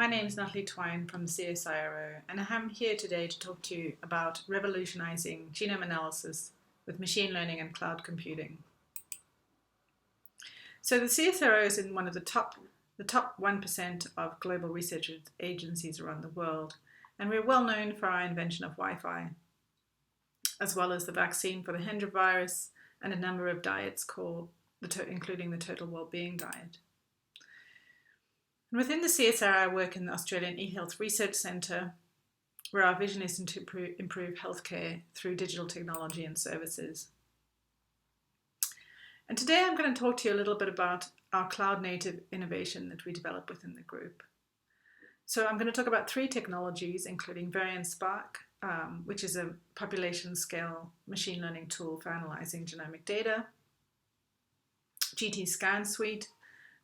My name is Natalie Twine from the CSIRO, and I'm here today to talk to you about revolutionizing genome analysis with machine learning and cloud computing. So the CSIRO is in one of the top 1% of global research agencies around the world, and we're well known for our invention of Wi-Fi, as well as the vaccine for the Hendra virus and a number of diets including the Total Wellbeing Diet. And within the CSIRO, I work in the Australian eHealth Research Centre, where our vision is to improve healthcare through digital technology and services. And today I'm going to talk to you a little bit about our cloud-native innovation that we developed within the group. So I'm going to talk about 3 technologies, including Variant Spark, which is a population-scale machine learning tool for analysing genomic data, GT Scan Suite,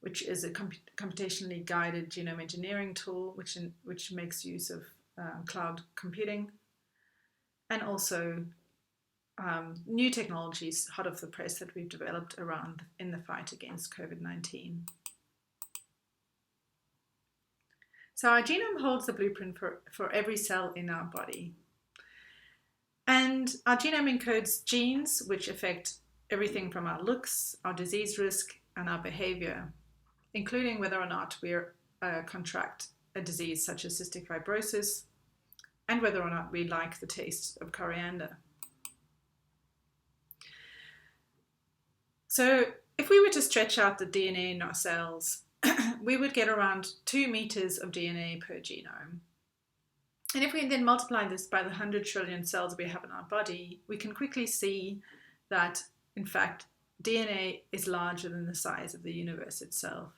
which is a computationally guided genome engineering tool which makes use of cloud computing, and also new technologies hot off the press that we've developed around in the fight against COVID-19. So our genome holds the blueprint for every cell in our body. And our genome encodes genes which affect everything from our looks, our disease risk, and our behavior, including whether or not we contract a disease such as cystic fibrosis, and whether or not we like the taste of coriander. So if we were to stretch out the DNA in our cells, we would get around 2 meters of DNA per genome. And if we then multiply this by the 100 trillion cells we have in our body, we can quickly see that, in fact, DNA is larger than the size of the universe itself.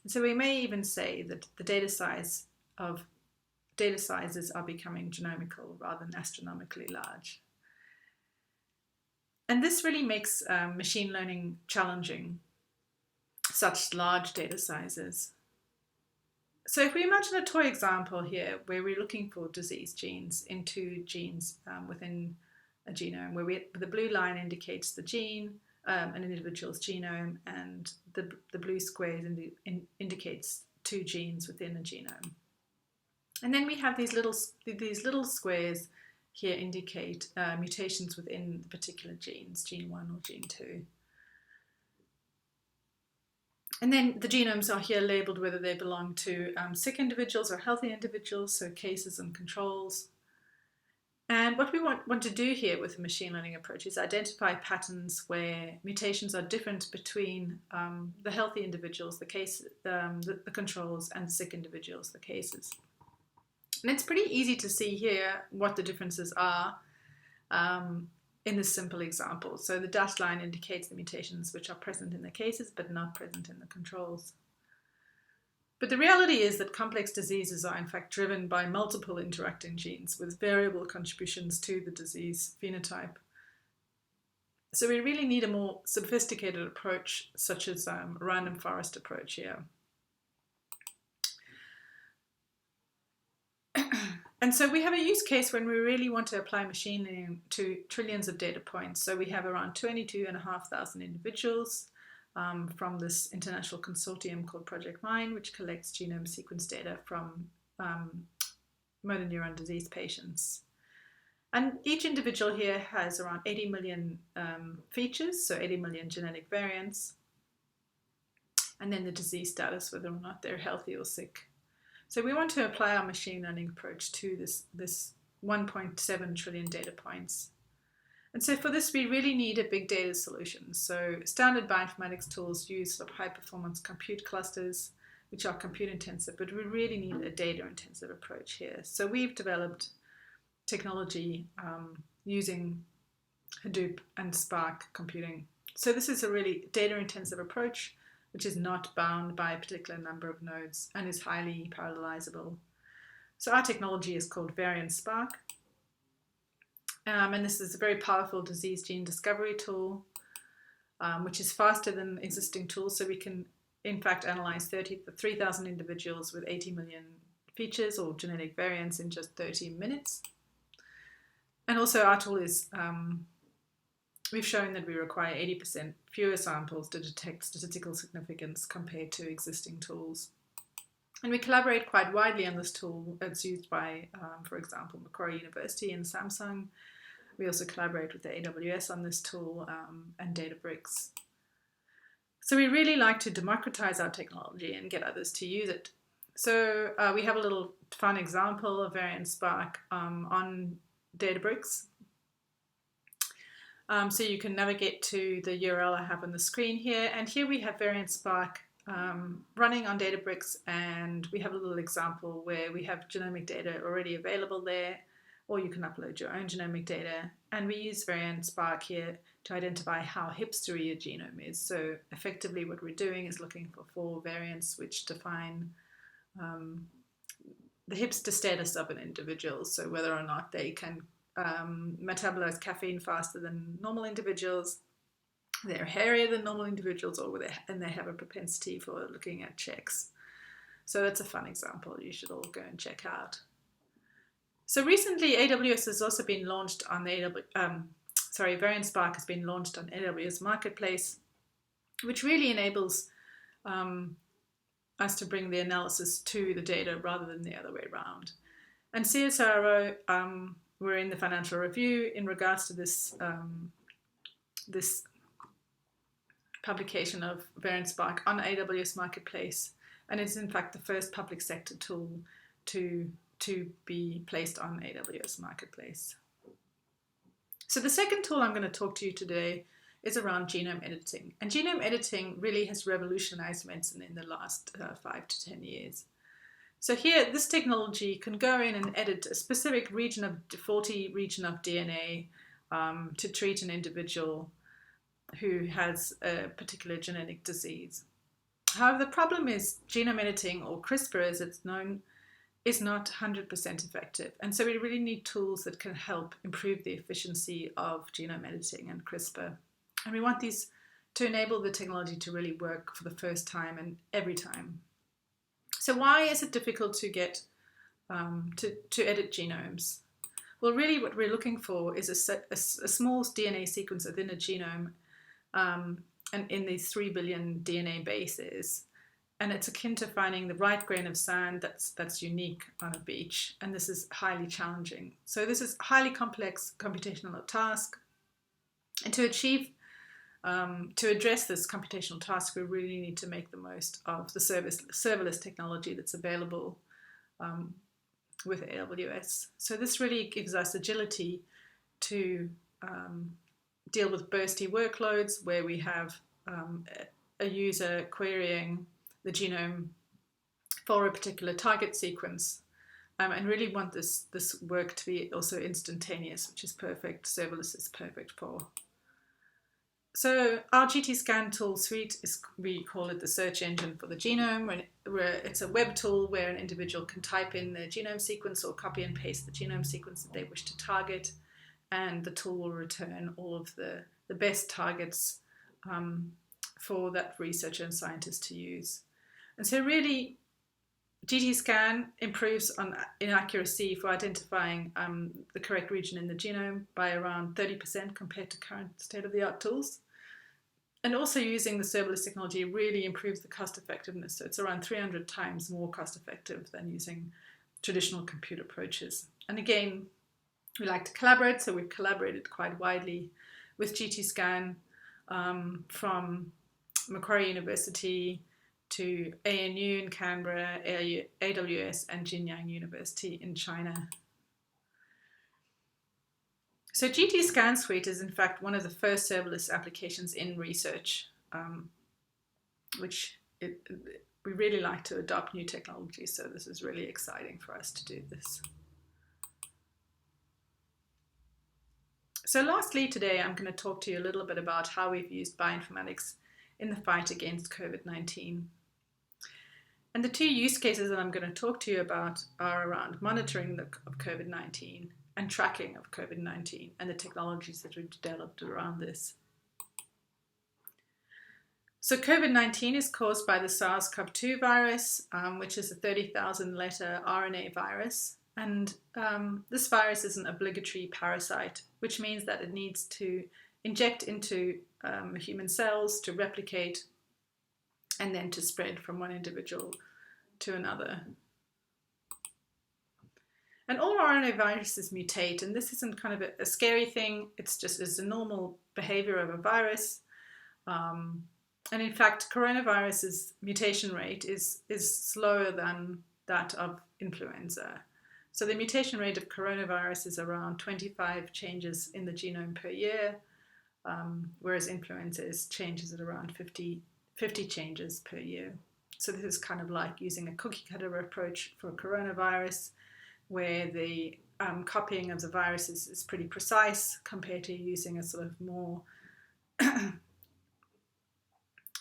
And so we may even say that the data sizes are becoming genomical rather than astronomically large. And this really makes machine learning challenging, such large data sizes. So if we imagine a toy example here where we're looking for disease genes in 2 genes within a genome, where the blue line indicates the gene, an individual's genome, and the blue squares indicates 2 genes within a genome. And then we have these little squares here indicate mutations within the particular genes, gene 1 or gene 2. And then the genomes are here labelled whether they belong to sick individuals or healthy individuals, so cases and controls. And what we want to do here with the machine learning approach is identify patterns where mutations are different between the healthy individuals, the controls, and the sick individuals, the cases. And it's pretty easy to see here what the differences are in this simple example. So the dashed line indicates the mutations which are present in the cases but not present in the controls. But the reality is that complex diseases are in fact driven by multiple interacting genes with variable contributions to the disease phenotype. So we really need a more sophisticated approach, such as a random forest approach here. And so we have a use case when we really want to apply machine learning to trillions of data points. So we have around 22,500 individuals from this international consortium called Project Mine, which collects genome sequence data from motor neuron disease patients. And each individual here has around 80 million features, so 80 million genetic variants, and then the disease status, whether or not they're healthy or sick. So we want to apply our machine learning approach to this 1.7 trillion data points. And so for this, we really need a big data solution. So standard bioinformatics tools use sort of high performance compute clusters, which are compute intensive, but we really need a data intensive approach here. So we've developed technology using Hadoop and Spark computing. So this is a really data intensive approach, which is not bound by a particular number of nodes and is highly parallelizable. So our technology is called Variant Spark. And this is a very powerful disease gene discovery tool, which is faster than existing tools. So we can, in fact, analyze 3,000 individuals with 80 million features or genetic variants in just 30 minutes. And also our tool is we've shown that we require 80% fewer samples to detect statistical significance compared to existing tools. And we collaborate quite widely on this tool. It's used by, for example, Macquarie University and Samsung. We also collaborate with the AWS on this tool and Databricks. So we really like to democratize our technology and get others to use it. So we have a little fun example of Variant Spark on Databricks. So you can navigate to the URL I have on the screen here. And here we have Variant Spark running on Databricks, and we have a little example where we have genomic data already available there, or you can upload your own genomic data. And we use Variant Spark here to identify how hipstery a genome is. So effectively what we're doing is looking for 4 variants which define the hipster status of an individual. So whether or not they can metabolize caffeine faster than normal individuals, they're hairier than normal individuals, and they have a propensity for looking at checks. So that's a fun example you should all go and check out. So recently AWS has also been launched on the Variant Spark has been launched on AWS Marketplace, which really enables us to bring the analysis to the data rather than the other way around. And CSIRO, we're in the financial review in regards to this this publication of Variant Spark on AWS Marketplace, and it's in fact the first public sector tool to be placed on AWS Marketplace. So the second tool I'm going to talk to you today is around genome editing. And genome editing really has revolutionized medicine in the last 5 to 10 years. So here, this technology can go in and edit a specific faulty region of DNA to treat an individual who has a particular genetic disease. However, the problem is genome editing, or CRISPR as it's known, is not 100% effective. And so we really need tools that can help improve the efficiency of genome editing and CRISPR. And we want these to enable the technology to really work for the first time and every time. So why is it difficult to get to edit genomes? Well, really what we're looking for is a small DNA sequence within a genome, and in these 3 billion DNA bases. And it's akin to finding the right grain of sand that's unique on a beach. And this is highly challenging. So this is a highly complex computational task. And to address this computational task, we really need to make the most of the serverless technology that's available with AWS. So this really gives us agility to deal with bursty workloads where we have a user querying the genome for a particular target sequence, and really want this work to be also instantaneous, which is perfect. Serverless is perfect for. So our GTScan tool suite we call it the search engine for the genome. It's a web tool where an individual can type in the genome sequence or copy and paste the genome sequence that they wish to target, and the tool will return all of the best targets for that researcher and scientist to use. And so really, GTScan improves in accuracy for identifying the correct region in the genome by around 30% compared to current state-of-the-art tools. And also using the serverless technology really improves the cost effectiveness. So it's around 300 times more cost effective than using traditional compute approaches. And again, we like to collaborate, so we've collaborated quite widely with GTScan from Macquarie University to ANU in Canberra, AWS, and Jinyang University in China. So GTScan Suite is in fact one of the first serverless applications in research, we really like to adopt new technology, so this is really exciting for us to do this. So lastly today, I'm going to talk to you a little bit about how we've used bioinformatics in the fight against COVID-19. And the 2 use cases that I'm going to talk to you about are around monitoring of COVID-19 and tracking of COVID-19 and the technologies that we've developed around this. So COVID-19 is caused by the SARS-CoV-2 virus, which is a 30,000 letter RNA virus. And this virus is an obligatory parasite, which means that it needs to inject into human cells to replicate and then to spread from one individual to another. And all RNA viruses mutate, and this isn't kind of a scary thing. It's a normal behavior of a virus. And in fact, coronavirus's mutation rate is slower than that of influenza. So the mutation rate of coronavirus is around 25 changes in the genome per year, whereas influenza changes at around 50 changes per year. So this is kind of like using a cookie cutter approach for coronavirus, where the copying of the virus is pretty precise compared to using a sort of more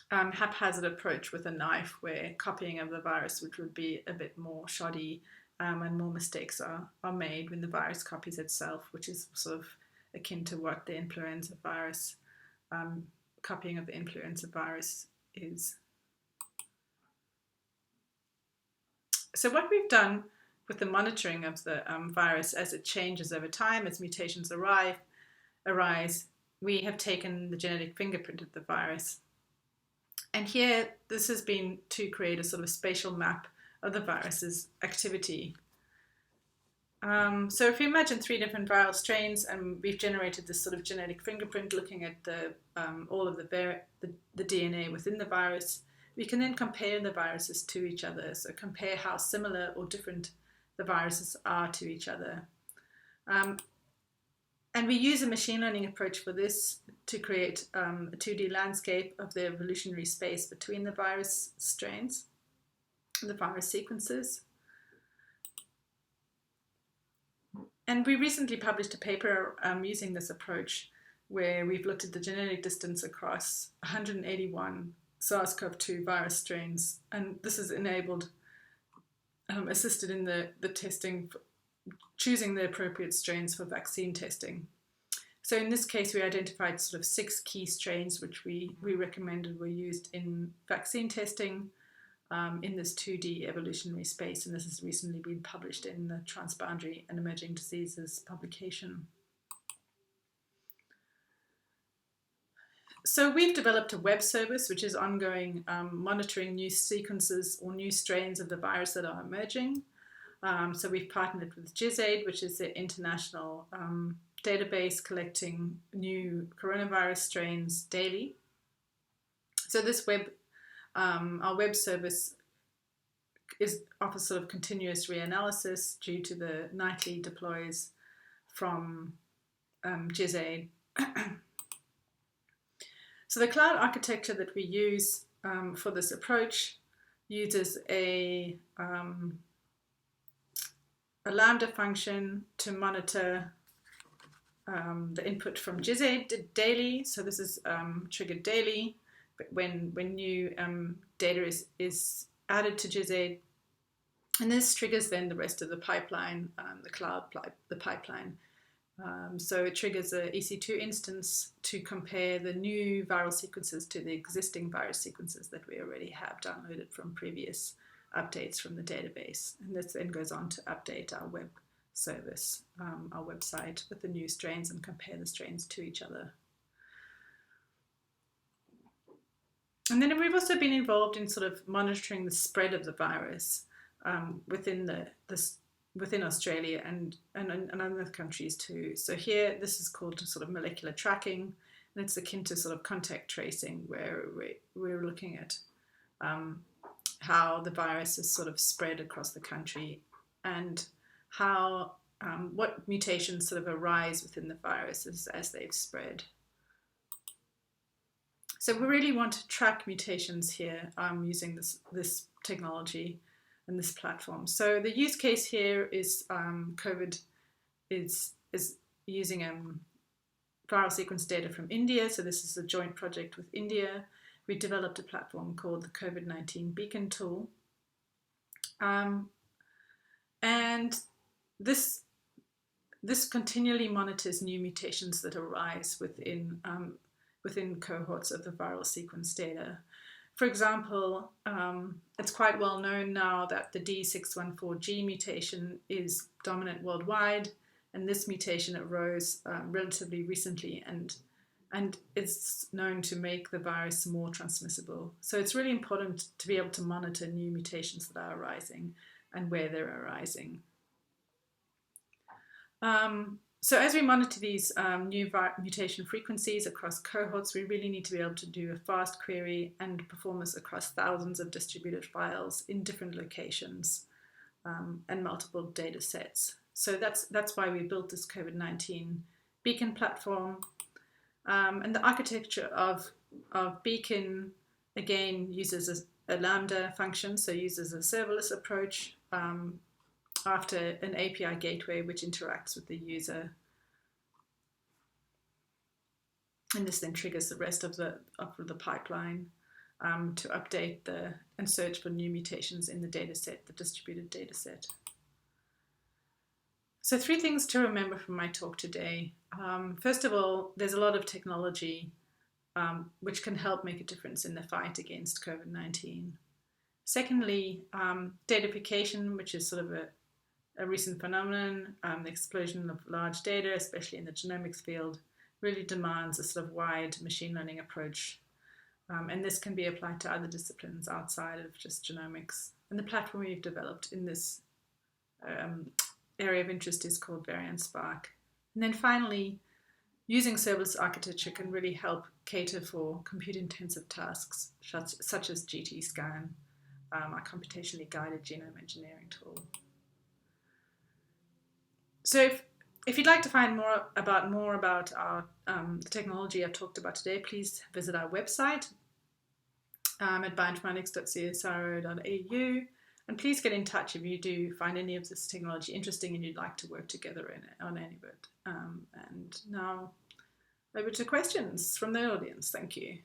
haphazard approach with a knife, where copying of the virus, which would be a bit more shoddy, and more mistakes are made when the virus copies itself, which is sort of akin to what the influenza virus, copying of the influenza virus is. So what we've done with the monitoring of the virus as it changes over time, as mutations arise, we have taken the genetic fingerprint of the virus. And here, this has been to create a sort of spatial map of the virus's activity. So if you imagine 3 different viral strains, and we've generated this sort of genetic fingerprint looking at all of the DNA within the virus, we can then compare the viruses to each other. So compare how similar or different the viruses are to each other. And we use a machine learning approach for this to create a 2D landscape of the evolutionary space between the virus strains, the virus sequences. And we recently published a paper using this approach, where we've looked at the genetic distance across 181 SARS-CoV-2 virus strains. And this has enabled, assisted in the testing, choosing the appropriate strains for vaccine testing. So in this case, we identified sort of 6 key strains which we recommended were used in vaccine testing in this 2D evolutionary space, and this has recently been published in the Transboundary and Emerging Diseases publication. So we've developed a web service which is ongoing, monitoring new sequences or new strains of the virus that are emerging. So we've partnered with GISAID, which is the international database collecting new coronavirus strains daily. So this our web service offers sort of continuous reanalysis due to the nightly deploys from GISAID. So the cloud architecture that we use for this approach uses a Lambda function to monitor the input from GISAID daily. So this is triggered daily when new data is added to GISAID. And this triggers then the rest of the pipeline, the pipeline. So it triggers a EC2 instance to compare the new viral sequences to the existing virus sequences that we already have downloaded from previous updates from the database. And this then goes on to update our web service, our website, with the new strains and compare the strains to each other. And then we've also been involved in sort of monitoring the spread of the virus within Australia and other countries too. So here, this is called sort of molecular tracking, and it's akin to sort of contact tracing, where we're looking at how the virus is sort of spread across the country and how what mutations sort of arise within the viruses as they've spread. So we really want to track mutations here using this technology and this platform. So the use case here is COVID is using viral sequence data from India. So this is a joint project with India. We developed a platform called the COVID-19 Beacon Tool. And this continually monitors new mutations that arise within cohorts of the viral sequence data. For example, it's quite well known now that the D614G mutation is dominant worldwide, and this mutation arose relatively recently, and and it's known to make the virus more transmissible. So it's really important to be able to monitor new mutations that are arising and where they're arising. So as we monitor these new mutation frequencies across cohorts, we really need to be able to do a fast query and perform this across thousands of distributed files in different locations and multiple data sets. So that's why we built this COVID-19 Beacon platform. And the architecture of Beacon, again, uses a Lambda function, so uses a serverless approach after an API gateway which interacts with the user. And this then triggers the rest of the pipeline to update and search for new mutations in the dataset, the distributed dataset. So 3 things to remember from my talk today. First of all, there's a lot of technology which can help make a difference in the fight against COVID-19. Secondly, datafication, which is sort of a recent phenomenon, the explosion of large data, especially in the genomics field, really demands a sort of wide machine learning approach. And this can be applied to other disciplines outside of just genomics. And the platform we've developed in this area of interest is called Variant Spark. And then finally, using serverless architecture can really help cater for compute-intensive tasks such as GT-Scan, our computationally guided genome engineering tool. So if you'd like to find more about our the technology I've talked about today, please visit our website at bioinformatics.csiro.au, and please get in touch if you do find any of this technology interesting and you'd like to work together on any of it. And now over to questions from the audience. Thank you.